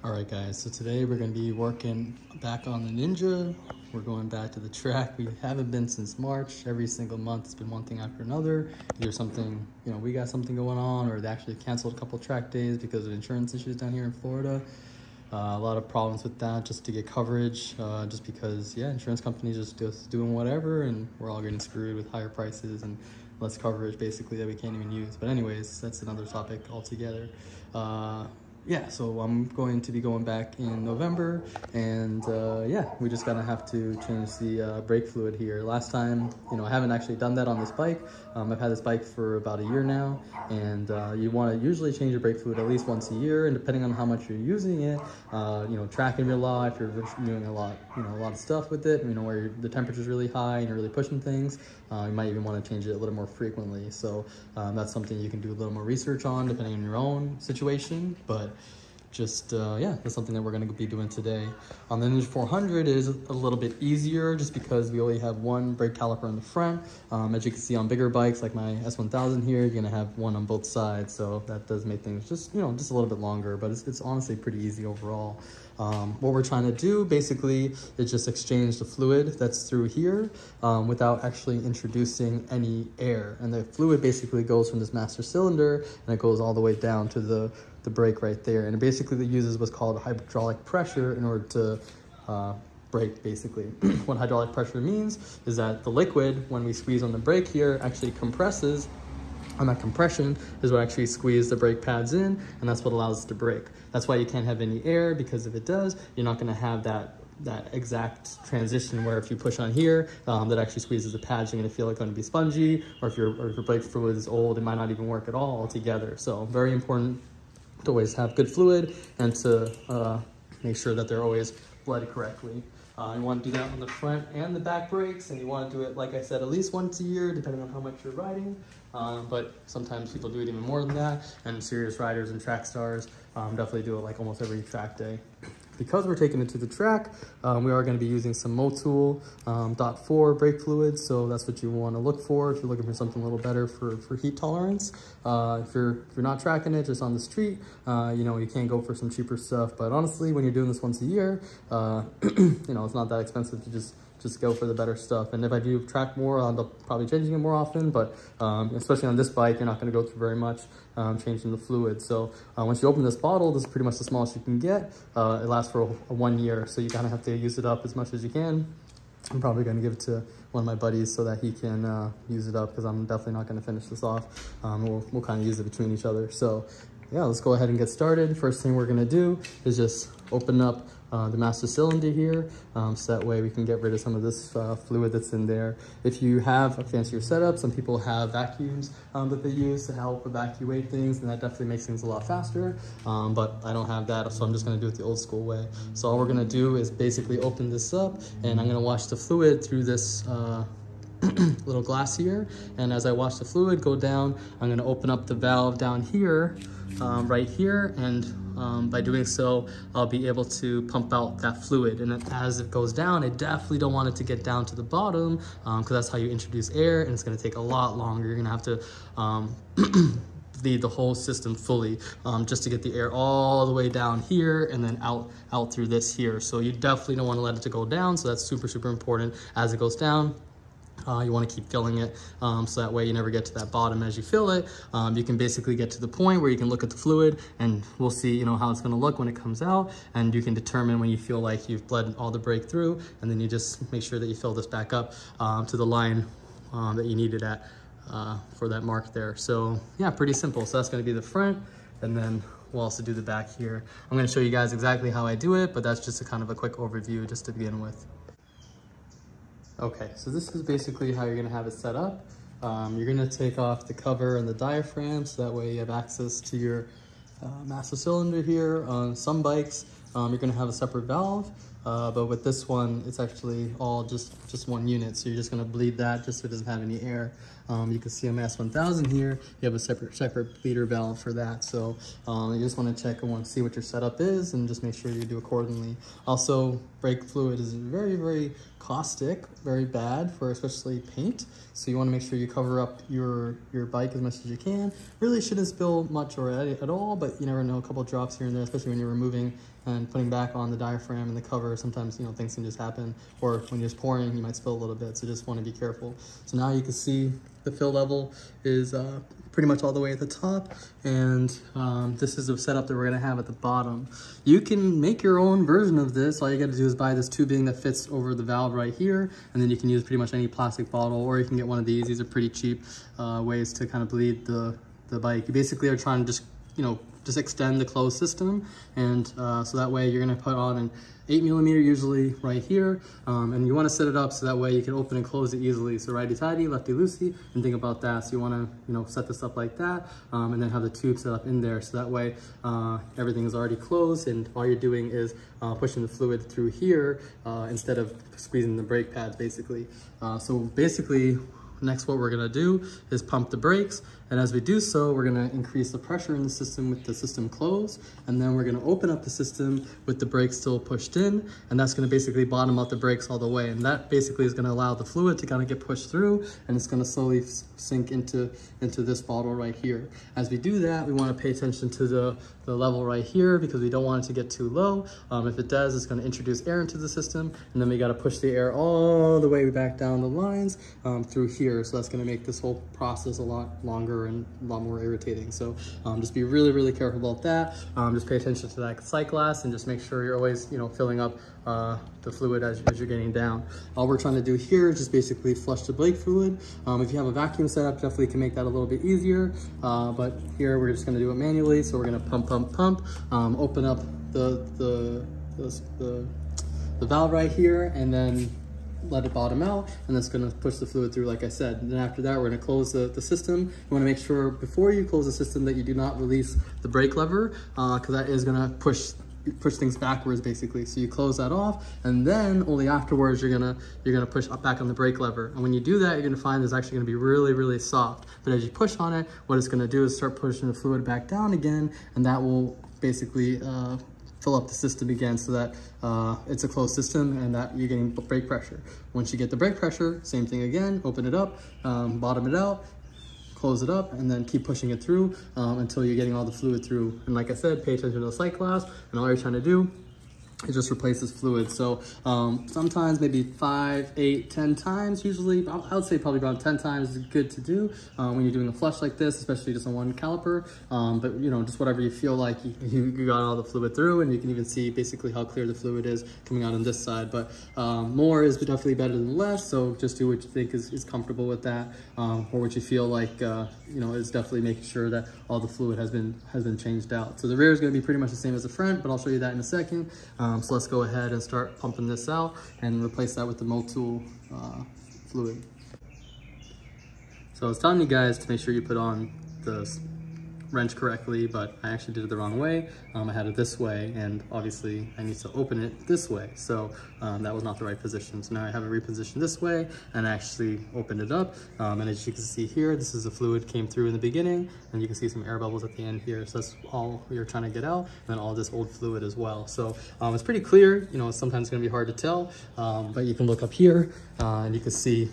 All right guys, so today we're going to be working back on the Ninja. We're going back to the track. We haven't been since March. Every single month it's been one thing after another. Either something, we got something going on, or they actually canceled a couple track days because of insurance issues down here in Florida. A lot of problems with that just to get coverage, just because, insurance companies just doing whatever, and we're all getting screwed with higher prices and less coverage basically that we can't even use. But anyways, that's another topic altogether. So I'm going to be going back in November, and we just gonna have to change the brake fluid here. Last time, I haven't actually done that on this bike. I've had this bike for about a year now, and you want to usually change your brake fluid at least once a year, and depending on how much you're using it, tracking your lot, if you're doing a lot of stuff with it, where the temperature's really high and you're really pushing things, you might even want to change it a little more frequently. So that's something you can do a little more research on depending on your own situation, but that's something that we're going to be doing today. On the Ninja 400 it is a little bit easier just because we only have one brake caliper in the front. As you can see on bigger bikes like my S1000 here, you're going to have one on both sides, so that does make things just a little bit longer, but it's honestly pretty easy overall. What we're trying to do basically is just exchange the fluid that's through here without actually introducing any air. And the fluid basically goes from this master cylinder and it goes all the way down to the brake right there. And it basically uses what's called hydraulic pressure in order to brake basically. What hydraulic pressure means is that the liquid, when we squeeze on the brake here, actually compresses. And that compression is what actually squeezes the brake pads in, and that's what allows us to brake. That's why you can't have any air, because if it does, you're not gonna have that exact transition where if you push on here, that actually squeezes the pads, you're gonna feel it's gonna be spongy, or if your brake fluid is old, it might not even work at all altogether. So very important to always have good fluid and to make sure that they're always bled correctly. You want to do that on the front and the back brakes, and you want to do it, like I said, at least once a year, depending on how much you're riding. But sometimes people do it even more than that, and serious riders and track stars definitely do it like almost every track day. Because we're taking it to the track, we are going to be using some Motul .4 brake fluids, so that's what you want to look for if you're looking for something a little better for heat tolerance. If you're not tracking it just on the street, you can go for some cheaper stuff. But honestly, when you're doing this once a year, it's not that expensive to just go for the better stuff. And if I do track more, I'll probably changing it more often, but especially on this bike, you're not going to go through very much changing the fluid. So once you open this bottle, this is pretty much the smallest you can get. It lasts for 1 year, so you kind of have to use it up as much as you can. I'm probably going to give it to one of my buddies so that he can use it up, because I'm definitely not going to finish this off. We'll kind of use it between each other. So yeah, let's go ahead and get started. First thing we're going to do is just open up the master cylinder here, so that way we can get rid of some of this fluid that's in there. If you have a fancier setup, some people have vacuums that they use to help evacuate things, and that definitely makes things a lot faster, but I don't have that, so I'm just going to do it the old school way. So all we're going to do is basically open this up, and I'm going to wash the fluid through this little glass here, and as I watch the fluid go down, I'm going to open up the valve down here, right here, and by doing so, I'll be able to pump out that fluid. And as it goes down, I definitely don't want it to get down to the bottom, because that's how you introduce air, and it's going to take a lot longer. You're going to have to bleed the whole system fully, just to get the air all the way down here and then out through this here. So you definitely don't want to let it to go down, so that's super, super important. As it goes down, you want to keep filling it, so that way you never get to that bottom. As you fill it, you can basically get to the point where you can look at the fluid, and we'll see how it's going to look when it comes out, and you can determine when you feel like you've bled all the brake through, and then you just make sure that you fill this back up to the line that you need it at for that mark there. So yeah, pretty simple. So that's going to be the front, and then we'll also do the back here. I'm going to show you guys exactly how I do it, but that's just a kind of a quick overview just to begin with. Okay, so this is basically how you're going to have it set up. You're going to take off the cover and the diaphragm, so that way you have access to your master cylinder here. On some bikes, you're going to have a separate valve. but with this one, it's actually all just one unit. So you're just gonna bleed that just so it doesn't have any air. You can see on S1000 here, you have a separate bleeder valve for that. So you just wanna check and wanna see what your setup is and just make sure you do accordingly. Also, brake fluid is very, very caustic, very bad for especially paint. So you wanna make sure you cover up your bike as much as you can. Really shouldn't spill much or at all, but you never know, a couple drops here and there, especially when you're removing and putting back on the diaphragm and the cover. Sometimes, you know, things can just happen, or when you're just pouring, you might spill a little bit, so just want to be careful. So now you can see the fill level is pretty much all the way at the top, and this is the setup that we're gonna have at the bottom. You can make your own version of this. All you gotta do is buy this tubing that fits over the valve right here, and then you can use pretty much any plastic bottle, or you can get one of these. These are pretty cheap ways to kind of bleed the bike. You basically are trying to just, you know, just extend the closed system, and so that way you're gonna put on an 8mm usually right here, and you want to set it up so that way you can open and close it easily. So righty-tighty, lefty-loosey, and think about that. So you want to, you know, set this up like that, and then have the tube set up in there, so that way everything is already closed, and all you're doing is pushing the fluid through here instead of squeezing the brake pads, basically. So basically, next what we're gonna do is pump the brakes, and as we do so, we're gonna increase the pressure in the system with the system closed, and then we're gonna open up the system with the brakes still pushed in, and that's gonna basically bottom out the brakes all the way, and that basically is gonna allow the fluid to kind of get pushed through, and it's gonna slowly sink into this bottle right here. As we do that, we wanna pay attention to the level right here, because we don't want it to get too low. If it does, it's gonna introduce air into the system, and then we gotta push the air all the way back down the lines through here. So that's gonna make this whole process a lot longer and a lot more irritating. So just be really, really careful about that. Just pay attention to that sight glass, and just make sure you're always, you know, filling up the fluid as you're getting down. All we're trying to do here is just basically flush the brake fluid. If you have a vacuum setup, definitely can make that a little bit easier. But here we're just gonna do it manually. So we're gonna pump, open up the valve right here, and then let it bottom out, and that's going to push the fluid through, like I said. And then after that, we're going to close the system. You want to make sure before you close the system that you do not release the brake lever, because that is going to push things backwards, basically. So you close that off, and then only afterwards you're gonna push up back on the brake lever. And when you do that, you're gonna find it's actually gonna be really, really soft. But as you push on it, what it's gonna do is start pushing the fluid back down again, and that will basically fill up the system again, so that it's a closed system and that you're getting brake pressure. Once you get the brake pressure, same thing again, open it up, bottom it out, close it up, and then keep pushing it through until you're getting all the fluid through. And like I said, pay attention to the sight glass, and all you're trying to do is just replace this fluid. So sometimes maybe 5, 8, 10 times, usually I would say probably around 10 times is good to do when you're doing a flush like this, especially just on one caliper. But you know, just whatever you feel like you got all the fluid through, and you can even see basically how clear the fluid is coming out on this side. But more is definitely better than less, so just do what you think is comfortable with that, or what you feel like you know, is definitely making sure that all the fluid has been changed out. So the rear is going to be pretty much the same as the front, but I'll show you that in a second. So let's go ahead and start pumping this out and replace that with the Motul fluid. So I was telling you guys to make sure you put on the wrench correctly, but I actually did it the wrong way. I had it this way, and obviously I need to open it this way. So that was not the right position. So now I have it repositioned this way, and I actually opened it up. And as you can see here, this is the fluid came through in the beginning, and you can see some air bubbles at the end here. So that's all you're trying to get out, and then all this old fluid as well. So it's pretty clear. You know, it's sometimes gonna be hard to tell, but you can look up here, and you can see,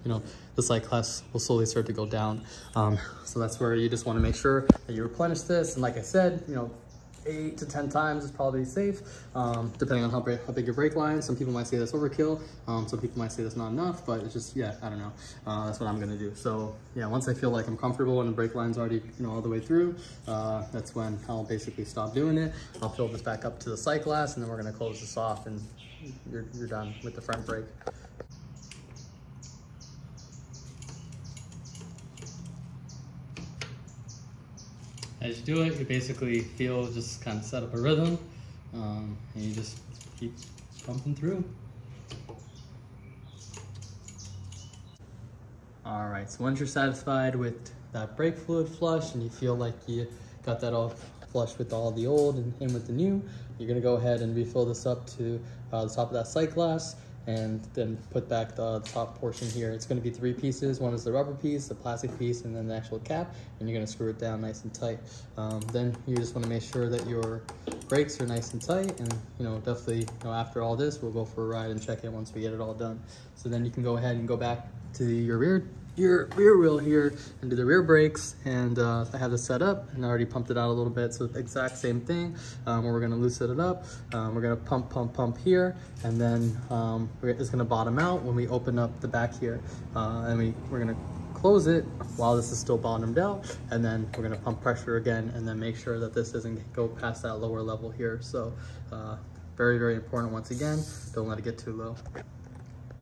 you know, the sight glass will slowly start to go down. So that's where you just want to make sure that you replenish this. And like I said, you know, 8 to 10 times is probably safe, depending on how big your brake line. Some people might say that's overkill. Some people might say that's not enough, but it's just, yeah, I don't know. That's what I'm gonna do. So yeah, once I feel like I'm comfortable and the brake line's already, you know, all the way through, that's when I'll basically stop doing it. I'll fill this back up to the sight glass, and then we're gonna close this off, and you're done with the front brake. As you do it, you basically feel, just kind of set up a rhythm, and you just keep pumping through. All right, so once you're satisfied with that brake fluid flush and you feel like you got that all flush with all the old and in with the new. You're gonna go ahead and refill this up to the top of that sight glass, and then put back the top portion here. It's going to be 3 pieces. One is the rubber piece, the plastic piece, and then the actual cap, and you're going to screw it down nice and tight. Then you just want to make sure that your brakes are nice and tight, and definitely after all this we'll go for a ride and check it once we get it all done. So then you can go ahead and go back to your rear wheel here and do the rear brakes, and I have this set up and I already pumped it out a little bit, so exact same thing. Where we're going to loosen it up, we're going to pump here, and then it's going to bottom out when we open up the back here, and we're going to close it while this is still bottomed out, and then we're going to pump pressure again and then make sure that this doesn't go past that lower level here. So very, very important. Once again, don't let it get too low.